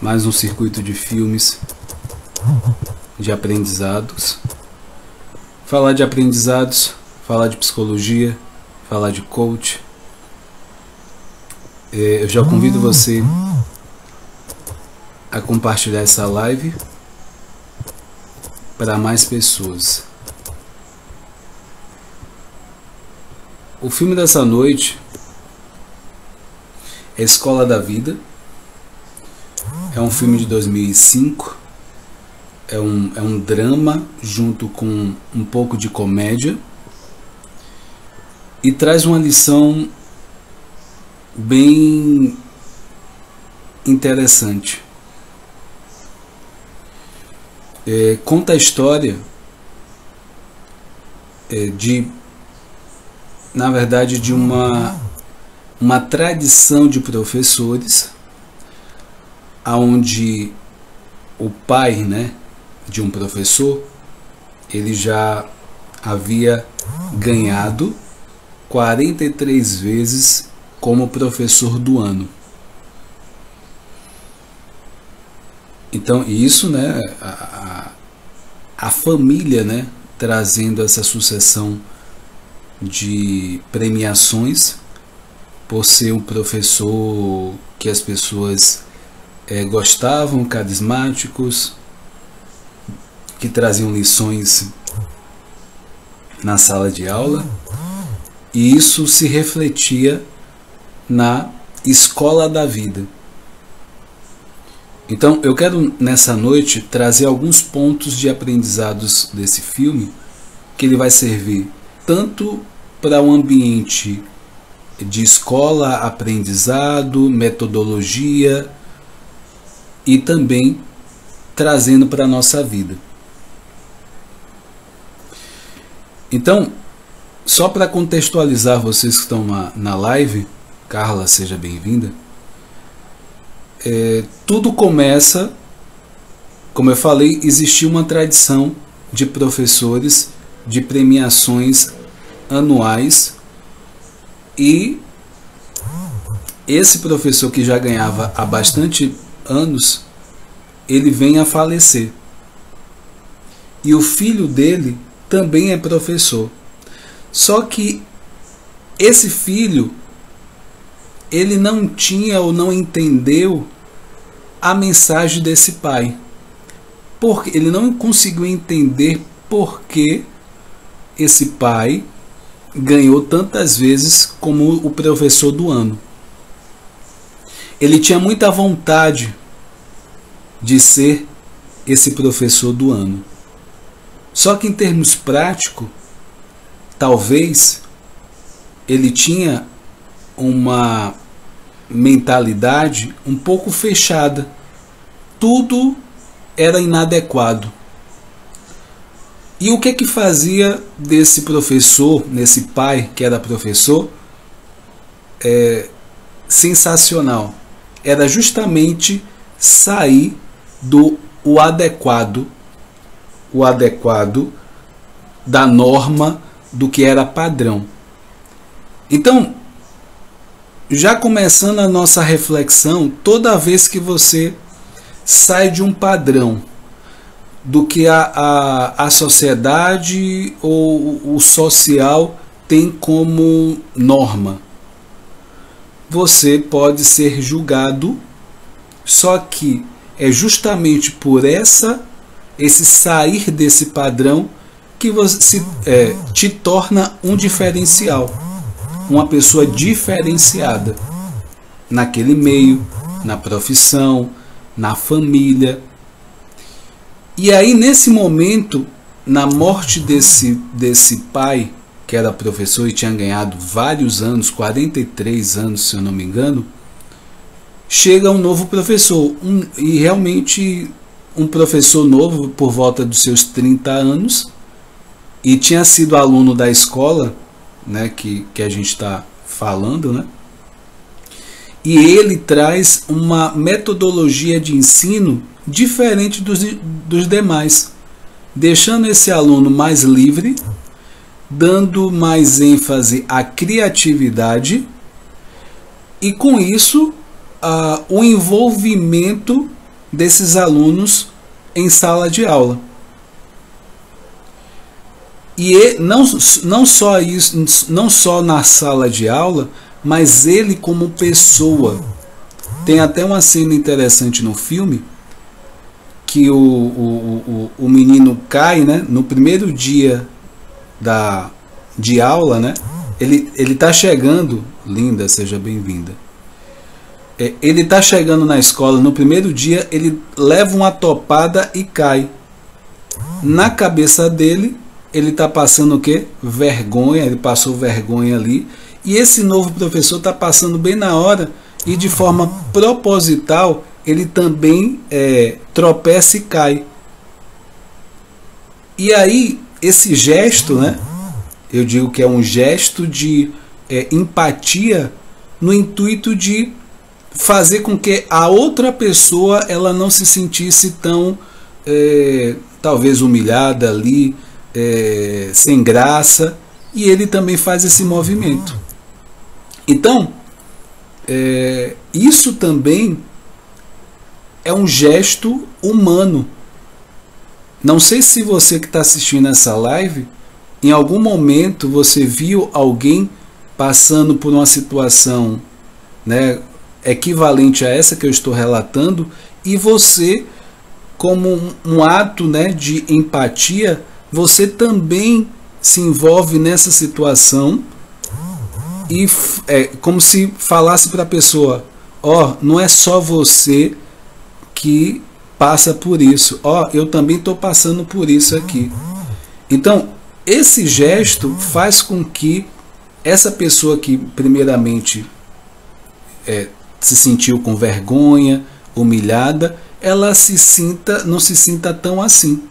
mais um circuito de filmes de aprendizados. Falar de aprendizados, falar de psicologia, falar de coach. Eu já convido você a compartilhar essa live para mais pessoas. O filme dessa noite é Escola da Vida. É um filme de 2005. É um drama junto com um pouco de comédia. E traz uma lição bem interessante. Conta a história na verdade, de uma tradição de professores, onde o pai, né, de um professor, ele já havia ganhado 43 vezes como professor do ano. Então isso, né, a família, né, trazendo essa sucessão de premiações por ser um professor que as pessoas gostavam, carismáticos, que traziam lições na sala de aula, e isso se refletia na escola da vida. Então eu quero nessa noite trazer alguns pontos de aprendizados desse filme, que ele vai servir tanto para um ambiente de escola, aprendizado, metodologia, e também trazendo para a nossa vida. Então, só para contextualizar vocês que estão na live, Carla, seja bem-vinda. Tudo começa, como eu falei, existia uma tradição de professores de premiações anuais, e esse professor que já ganhava há bastante anos, ele vem a falecer, e o filho dele também é professor. Só que esse filho, ele não tinha ou não entendeu a mensagem desse pai, porque ele não conseguiu entender por que esse pai ganhou tantas vezes como o professor do ano. Ele tinha muita vontade de ser esse professor do ano. Só que em termos práticos, talvez ele tinha uma mentalidade um pouco fechada. Tudo era inadequado. E o que fazia desse professor, nesse pai que era professor, sensacional? Era justamente sair do adequado da norma, do que era padrão. Então, já começando a nossa reflexão, toda vez que você sai de um padrão, do que a sociedade ou o social tem como norma, você pode ser julgado. Só que é justamente por esse sair desse padrão que você te torna um diferencial, uma pessoa diferenciada naquele meio, na profissão, na família. E aí, nesse momento, na morte desse pai, que era professor e tinha ganhado vários anos, 43 anos, se eu não me engano, chega um novo professor, e realmente um professor novo, por volta dos seus 30 anos, e tinha sido aluno da escola, né, que a gente está falando, né? E ele traz uma metodologia de ensino diferente dos demais, deixando esse aluno mais livre, dando mais ênfase à criatividade, e com isso o envolvimento desses alunos em sala de aula. E não só isso, não só na sala de aula, mas ele como pessoa. Tem até uma cena interessante no filme que o menino cai, né, no primeiro dia de aula, né? Ele tá chegando, linda, seja bem-vinda. Ele tá chegando na escola no primeiro dia, ele leva uma topada e cai. Na cabeça dele, ele tá passando o quê? Vergonha, ele passou vergonha ali. E esse novo professor tá passando bem na hora e de forma proposital ele também tropeça e cai. E aí esse gesto, né? Eu digo que é um gesto de empatia no intuito de fazer com que a outra pessoa ela não se sentisse tão talvez humilhada ali, sem graça, e ele também faz esse movimento. Então isso também é um gesto humano. Não sei se você que está assistindo essa live, em algum momento você viu alguém passando por uma situação, né, equivalente a essa que eu estou relatando, e você, como um ato, né, de empatia, você também se envolve nessa situação e como se falasse para a pessoa: ó, não é só você que passa por isso, ó, eu também estou passando por isso aqui. Então esse gesto faz com que essa pessoa que primeiramente se sentiu com vergonha, humilhada, ela não se sinta tão assim.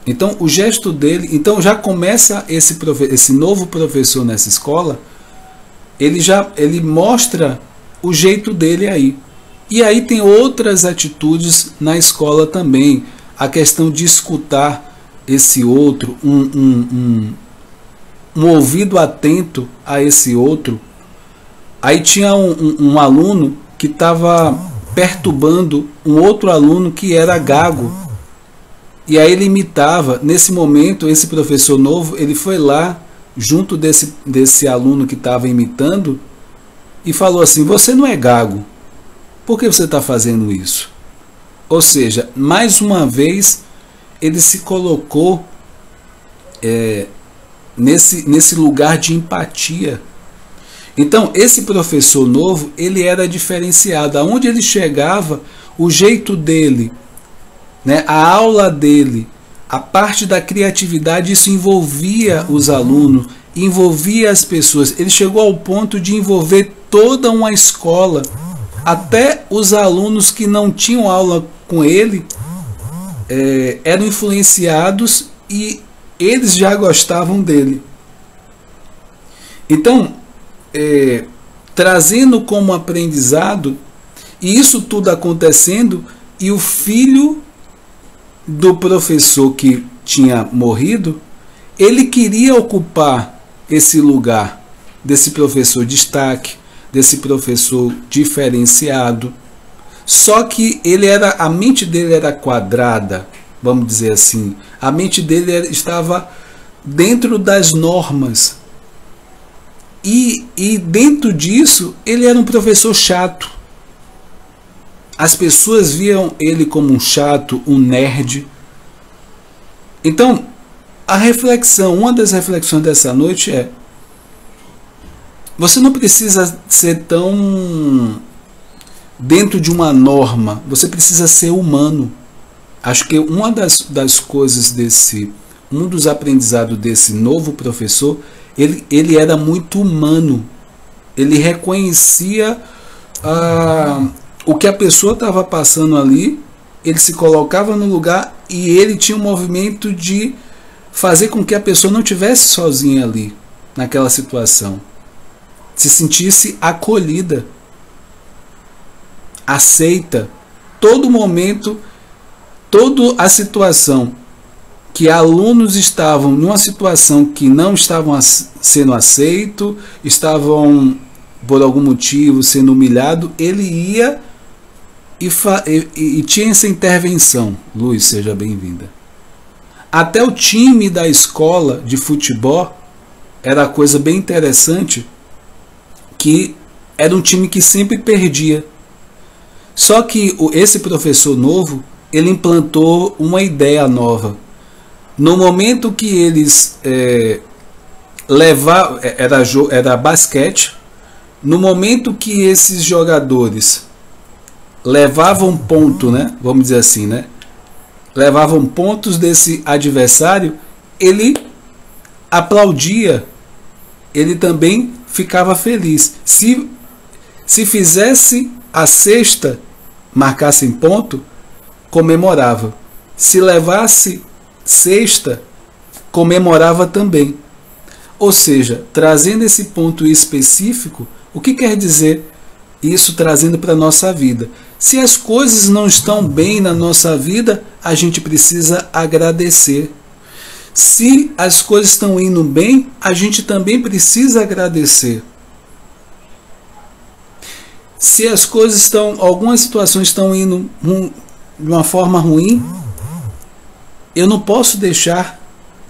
Então o gesto dele, então já começa esse novo professor nessa escola, ele mostra o jeito dele aí. E aí tem outras atitudes na escola também, a questão de escutar esse outro, um ouvido atento a esse outro. Aí tinha um aluno que estava perturbando um outro aluno que era gago. E aí ele imitava. Nesse momento, esse professor novo, ele foi lá, junto desse aluno que estava imitando, e falou assim: você não é gago, por que você está fazendo isso? Ou seja, mais uma vez, ele se colocou nesse lugar de empatia. Então, esse professor novo, ele era diferenciado. Aonde ele chegava, o jeito dele, né, a aula dele, a parte da criatividade, isso envolvia os alunos, envolvia as pessoas. Ele chegou ao ponto de envolver toda uma escola. Até os alunos que não tinham aula com ele eram influenciados e eles já gostavam dele. Então, trazendo como aprendizado, e isso tudo acontecendo, e o filho do professor que tinha morrido, ele queria ocupar esse lugar desse professor destaque, desse professor diferenciado. Só que a mente dele era quadrada, vamos dizer assim. A mente dele estava dentro das normas. E dentro disso, ele era um professor chato. As pessoas viam ele como um chato, um nerd. Então, uma das reflexões dessa noite é: você não precisa ser tão dentro de uma norma, você precisa ser humano. Acho que uma das coisas um dos aprendizados desse novo professor, ele era muito humano. Ele reconhecia o que a pessoa estava passando ali, ele se colocava no lugar e ele tinha um movimento de fazer com que a pessoa não estivesse sozinha ali, naquela situação. Se sentisse acolhida, aceita. Todo momento, toda a situação que alunos estavam numa situação que não estavam sendo aceitos, estavam por algum motivo sendo humilhados, ele ia e tinha essa intervenção. Luz, seja bem-vinda. Até o time da escola de futebol era coisa bem interessante, que era um time que sempre perdia. Só que esse professor novo, ele implantou uma ideia nova. No momento que eles levavam, era basquete, no momento que esses jogadores levavam ponto, né, vamos dizer assim, né, levavam pontos desse adversário, ele aplaudia, ele também ficava feliz. Se fizesse a cesta, marcasse em ponto, comemorava. Se levasse cesta, comemorava também. Ou seja, trazendo esse ponto específico, o que quer dizer isso trazendo para a nossa vida? Se as coisas não estão bem na nossa vida, a gente precisa agradecer. Se as coisas estão indo bem, a gente também precisa agradecer. Se as coisas estão, algumas situações estão indo de uma forma ruim, eu não posso deixar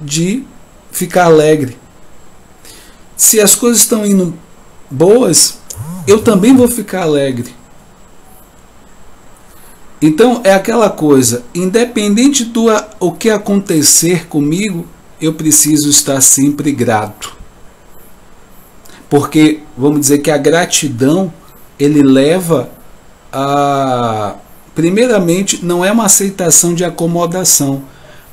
de ficar alegre. Se as coisas estão indo boas, eu também vou ficar alegre. Então é aquela coisa, independente do o que acontecer comigo, eu preciso estar sempre grato. Porque vamos dizer que a gratidão, ele leva a, primeiramente, não é uma aceitação de acomodação,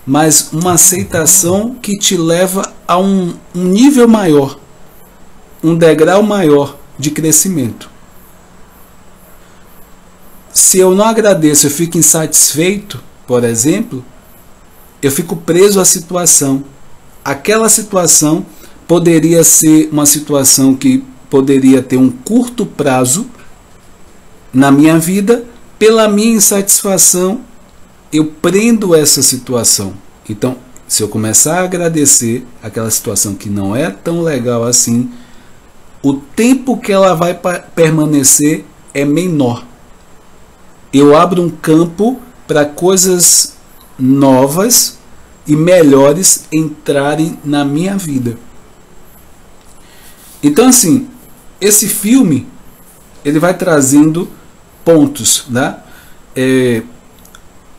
mas uma aceitação que te leva a um nível maior, um degrau maior de crescimento. Se eu não agradeço, eu fico insatisfeito, por exemplo, eu fico preso à situação. Aquela situação poderia ser uma situação que poderia ter um curto prazo na minha vida. Pela minha insatisfação, eu prendo essa situação. Então, se eu começar a agradecer aquela situação que não é tão legal assim, o tempo que ela vai permanecer é menor. Eu abro um campo para coisas novas e melhores entrarem na minha vida. Então, assim, esse filme, ele vai trazendo pontos, né?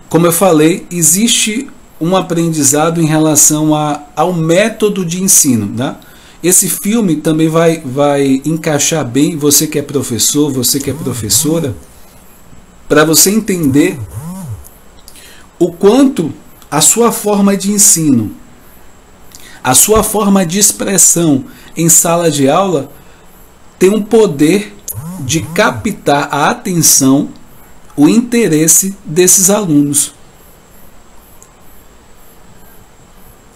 Como eu falei, existe um aprendizado em relação ao método de ensino, né? Esse filme também vai encaixar bem, você que é professor, você que é professora, para você entender o quanto a sua forma de ensino, a sua forma de expressão em sala de aula tem um poder de captar a atenção, o interesse desses alunos.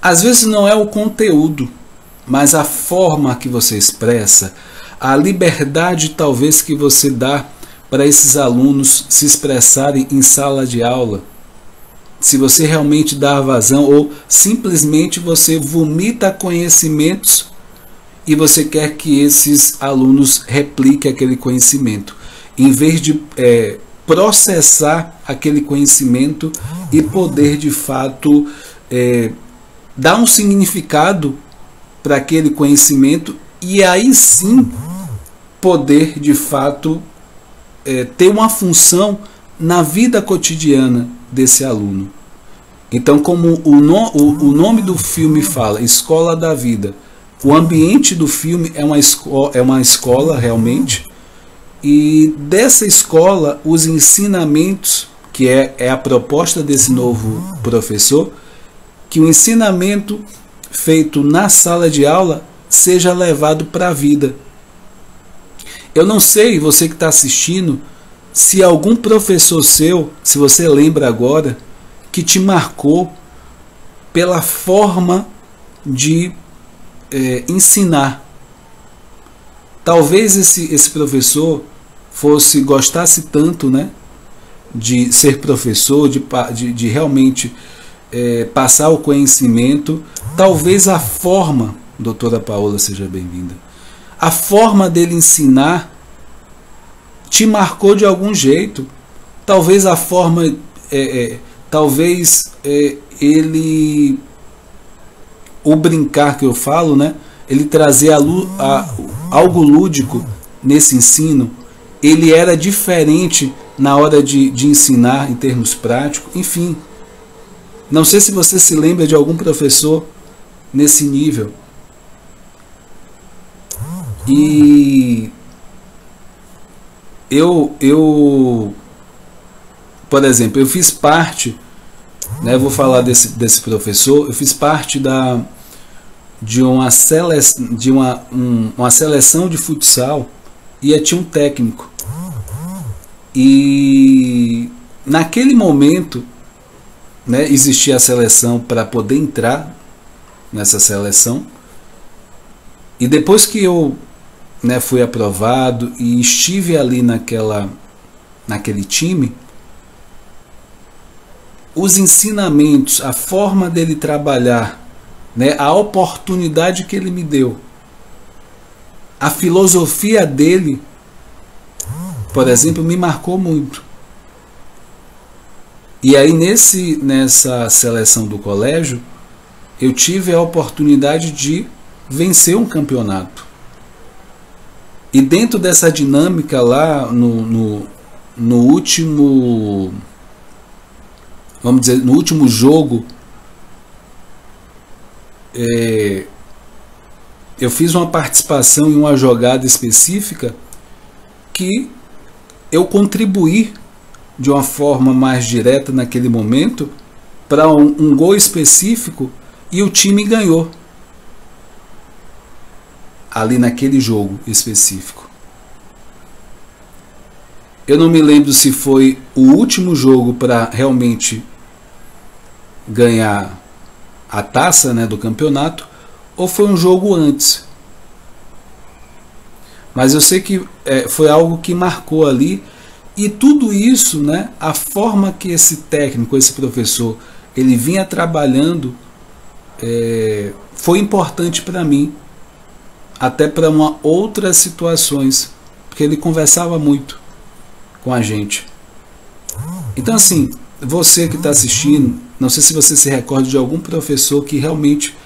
Às vezes não é o conteúdo, mas a forma que você expressa, a liberdade talvez que você dá para esses alunos se expressarem em sala de aula. Se você realmente dá vazão ou simplesmente você vomita conhecimentos e você quer que esses alunos repliquem aquele conhecimento, em vez de processar aquele conhecimento e poder de fato dar um significado para aquele conhecimento e aí sim poder de fato ter uma função na vida cotidiana desse aluno. Então, como o nome do filme fala, Escola da Vida, o ambiente do filme é uma escola realmente, e dessa escola os ensinamentos, que é a proposta desse novo professor, que o ensinamento feito na sala de aula seja levado para a vida. Eu não sei, você que está assistindo, se algum professor seu, se você lembra agora, que te marcou pela forma de ensinar. Talvez esse professor gostasse tanto, né, de ser professor, de realmente passar o conhecimento. Talvez a forma, doutora Paola, seja bem-vinda, a forma dele ensinar te marcou de algum jeito. talvez a forma, ele, o brincar que eu falo, né, ele trazer algo lúdico nesse ensino, ele era diferente na hora de ensinar em termos práticos, enfim. Não sei se você se lembra de algum professor nesse nível. E por exemplo, eu fiz parte, né, vou falar desse professor, eu fiz parte de uma seleção de futsal e tinha um técnico. E naquele momento, né, existia a seleção para poder entrar nessa seleção. E depois que eu, né, fui aprovado e estive ali naquele time, os ensinamentos, a forma dele trabalhar, né, a oportunidade que ele me deu, a filosofia dele, por exemplo, me marcou muito. E aí nessa seleção do colégio, eu tive a oportunidade de vencer um campeonato. E dentro dessa dinâmica lá, no último, vamos dizer, no último jogo, eu fiz uma participação em uma jogada específica que eu contribuí de uma forma mais direta naquele momento para um gol específico e o time ganhou ali naquele jogo específico. Eu não me lembro se foi o último jogo para realmente ganhar a taça, né, do campeonato, ou foi um jogo antes. Mas eu sei que foi algo que marcou ali. E tudo isso, né, a forma que esse técnico, esse professor, ele vinha trabalhando, foi importante para mim, até para outras situações, porque ele conversava muito com a gente. Então, assim, você que está assistindo, não sei se você se recorda de algum professor que realmente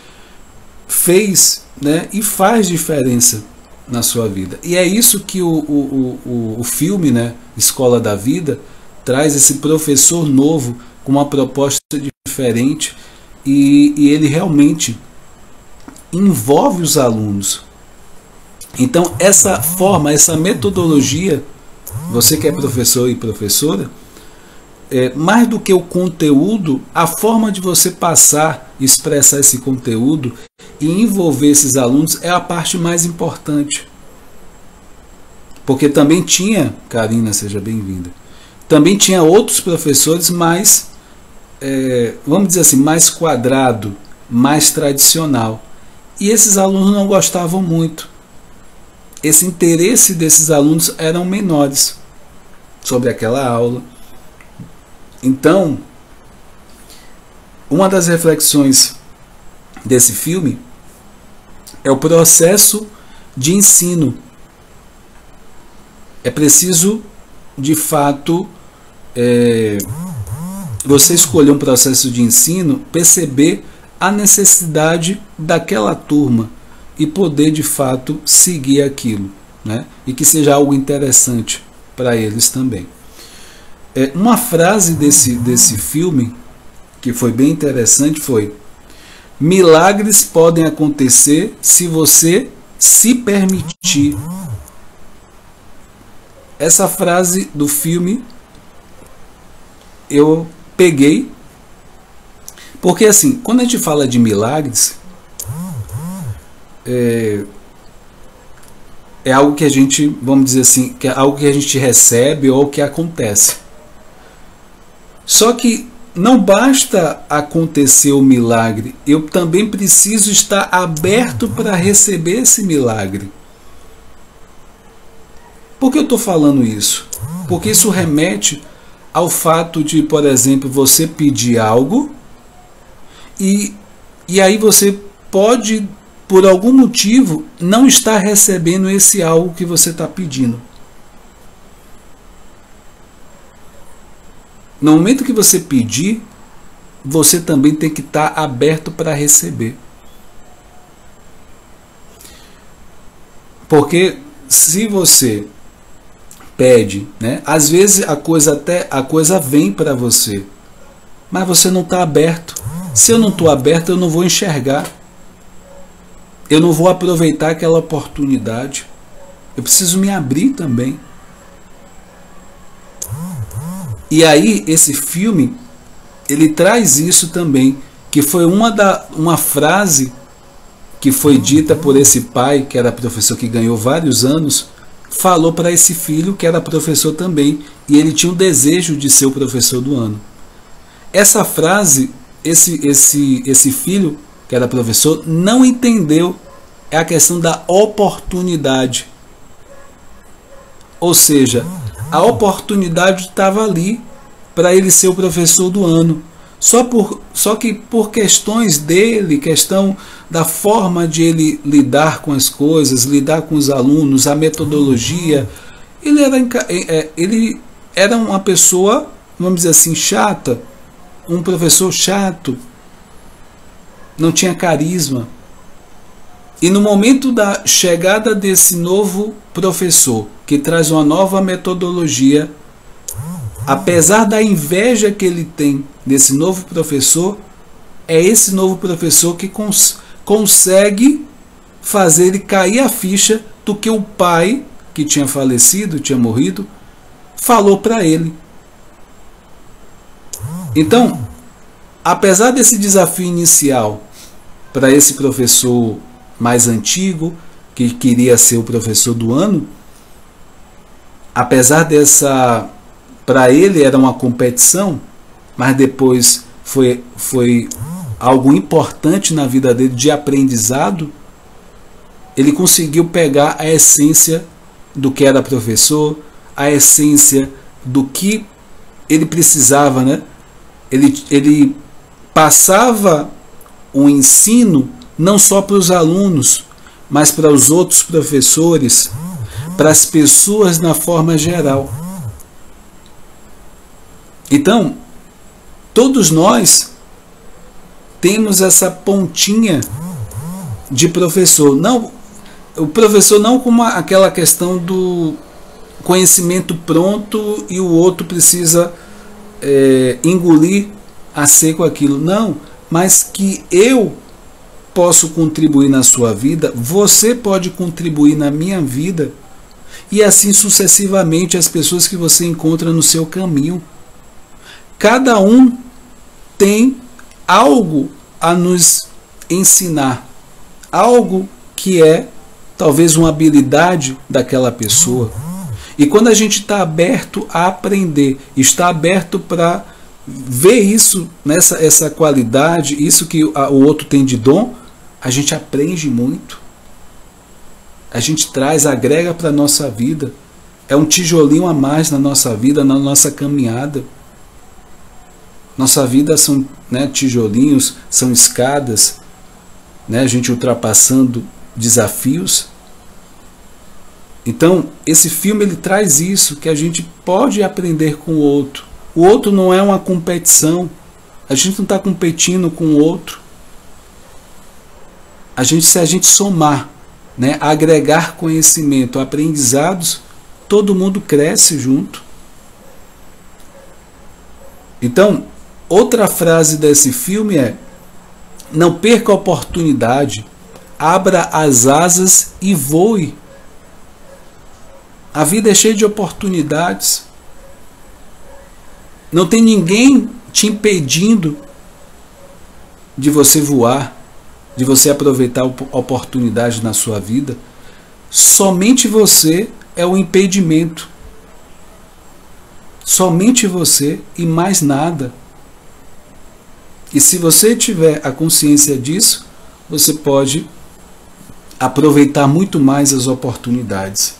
fez, né, e faz diferença na sua vida. E é isso que o filme, né, Escola da Vida, traz, esse professor novo com uma proposta diferente, e ele realmente envolve os alunos. Então essa forma, essa metodologia, você que é professor e professora, mais do que o conteúdo, a forma de você passar, expressar esse conteúdo e envolver esses alunos é a parte mais importante. Porque também tinha, Karina, seja bem-vinda, também tinha outros professores mais, vamos dizer assim, mais quadrado, mais tradicional. E esses alunos não gostavam muito. Esse interesse desses alunos eram menores sobre aquela aula. Então, uma das reflexões desse filme é o processo de ensino. É preciso, de fato, você escolher um processo de ensino, perceber a necessidade daquela turma e poder, de fato, seguir aquilo, né? E que seja algo interessante para eles também. Uma frase desse filme que foi bem interessante foi: milagres podem acontecer se você se permitir. Essa frase do filme eu peguei, porque assim, quando a gente fala de milagres, é algo que a gente, vamos dizer assim, que é algo que a gente recebe ou que acontece. Só que não basta acontecer o milagre, eu também preciso estar aberto para receber esse milagre. Por que eu estou falando isso? Porque isso remete ao fato de, por exemplo, você pedir algo e aí você pode, por algum motivo, não estar recebendo esse algo que você está pedindo. No momento que você pedir, você também tem que estar aberto para receber. Porque se você pede, né, às vezes a coisa vem para você, mas você não está aberto. Se eu não estou aberto, eu não vou enxergar. Eu não vou aproveitar aquela oportunidade. Eu preciso me abrir também. E aí esse filme, ele traz isso também, que foi uma frase que foi dita por esse pai, que era professor, que ganhou vários anos, falou para esse filho, que era professor também, e ele tinha o desejo de ser o professor do ano. Essa frase, esse filho, que era professor, não entendeu, é a questão da oportunidade. Ou seja, a oportunidade estava ali para ele ser o professor do ano. Só que por questões dele, questão da forma de ele lidar com as coisas, lidar com os alunos, a metodologia, ele era uma pessoa, vamos dizer assim, chata, um professor chato, não tinha carisma. E no momento da chegada desse novo professor, que traz uma nova metodologia, apesar da inveja que ele tem desse novo professor, é esse novo professor que consegue fazer ele cair a ficha do que o pai, que tinha falecido, tinha morrido, falou para ele. Então, apesar desse desafio inicial para esse professor mais antigo, que queria ser o professor do ano, apesar dessa, para ele era uma competição, mas depois foi algo importante na vida dele, de aprendizado, ele conseguiu pegar a essência do que era professor, a essência do que ele precisava, né? Ele passava o ensino não só para os alunos, mas para os outros professores, para as pessoas na forma geral. Então, todos nós temos essa pontinha de professor. Não, o professor não como aquela questão do conhecimento pronto e o outro precisa engolir a seco aquilo. Não, mas que eu posso contribuir na sua vida, você pode contribuir na minha vida, e assim sucessivamente as pessoas que você encontra no seu caminho. Cada um tem algo a nos ensinar, algo que é talvez uma habilidade daquela pessoa. E quando a gente está aberto a aprender, está aberto para ver isso, essa qualidade, isso que o outro tem de dom, a gente aprende muito. A gente traz, agrega para a nossa vida. É um tijolinho a mais na nossa vida, na nossa caminhada. Nossa vida são, né, tijolinhos, são escadas, né, a gente ultrapassando desafios. Então, esse filme ele traz isso, que a gente pode aprender com o outro. O outro não é uma competição. A gente não está competindo com o outro. Se a gente somar, né, agregar conhecimento, aprendizados, todo mundo cresce junto. Então, outra frase desse filme é: não perca a oportunidade, abra as asas e voe. A vida é cheia de oportunidades. Não tem ninguém te impedindo de você voar, de você aproveitar a oportunidade na sua vida. Somente você é o impedimento. Somente você e mais nada. E se você tiver a consciência disso, você pode aproveitar muito mais as oportunidades.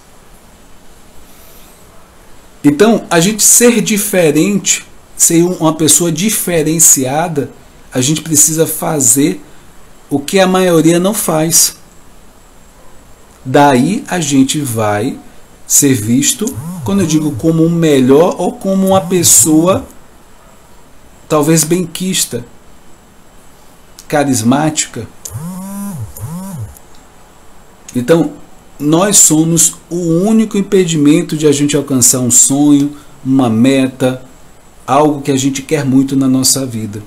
Então, a gente ser diferente, ser uma pessoa diferenciada, a gente precisa fazer o que a maioria não faz. Daí a gente vai ser visto, quando eu digo como um melhor ou como uma pessoa talvez benquista, carismática. Então, nós somos o único impedimento de a gente alcançar um sonho, uma meta, algo que a gente quer muito na nossa vida.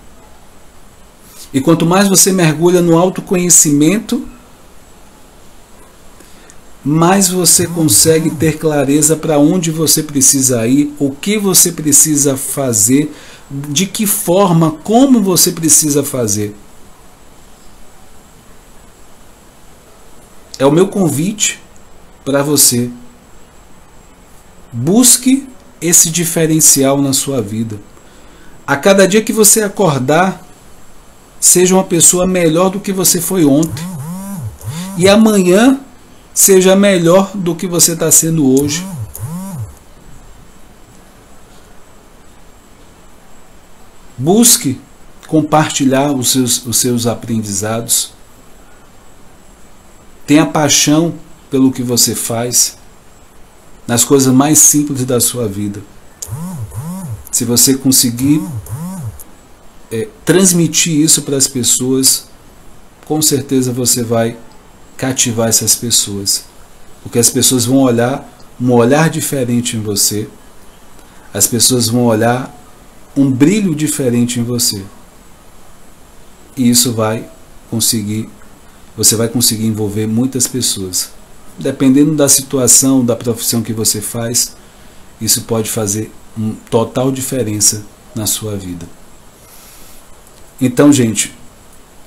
E quanto mais você mergulha no autoconhecimento, mais você consegue ter clareza para onde você precisa ir, o que você precisa fazer, de que forma, como você precisa fazer. É o meu convite para você. Busque esse diferencial na sua vida. A cada dia que você acordar, seja uma pessoa melhor do que você foi ontem. E amanhã, seja melhor do que você está sendo hoje. Busque compartilhar os seus aprendizados. Tenha paixão pelo que você faz, nas coisas mais simples da sua vida. Se você conseguir transmitir isso para as pessoas, com certeza você vai cativar essas pessoas, porque as pessoas vão olhar um olhar diferente em você, as pessoas vão olhar um brilho diferente em você, e isso você vai conseguir envolver muitas pessoas. Dependendo da situação, da profissão que você faz, isso pode fazer uma total diferença na sua vida. Então, gente,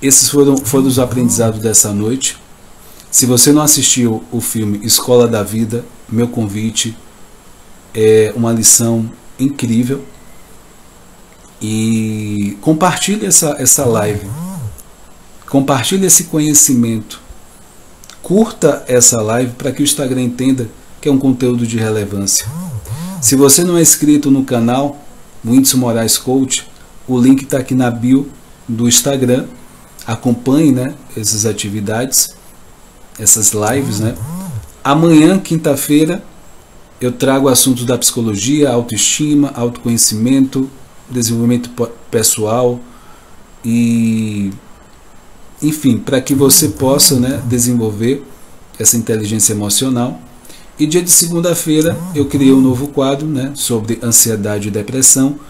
esses foram os aprendizados dessa noite. Se você não assistiu o filme Escola da Vida, meu convite é uma lição incrível. E compartilhe essa live. Compartilhe esse conhecimento. Curta essa live para que o Instagram entenda que é um conteúdo de relevância. Se você não é inscrito no canal, Whindeson Moraes Coach, o link está aqui na bio do Instagram. Acompanhe, né, essas atividades, essas lives, né? Amanhã, quinta-feira, eu trago assuntos da psicologia, autoestima, autoconhecimento, desenvolvimento pessoal e, enfim, para que você possa, né, desenvolver essa inteligência emocional. E dia de segunda-feira eu criei um novo quadro, né, sobre ansiedade e depressão,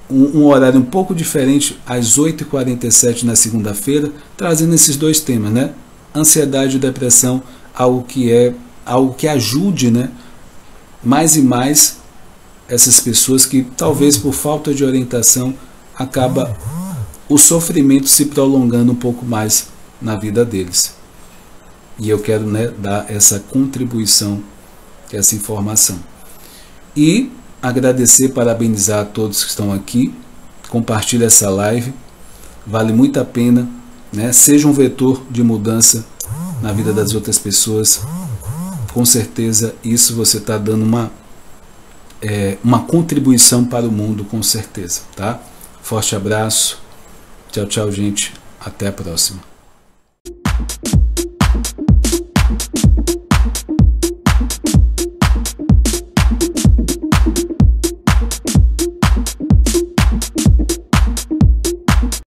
um horário um pouco diferente, às 8h47 na segunda-feira, trazendo esses dois temas, né? Ansiedade e depressão, algo que ajude, né, mais e mais essas pessoas que talvez por falta de orientação acaba o sofrimento se prolongando um pouco mais na vida deles. E eu quero, né, dar essa contribuição, essa informação. E agradecer, parabenizar a todos que estão aqui. Compartilhe essa live, vale muito a pena, né? Seja um vetor de mudança na vida das outras pessoas. Com certeza isso você está dando uma contribuição para o mundo, com certeza, tá? Forte abraço, tchau, tchau, gente, até a próxima.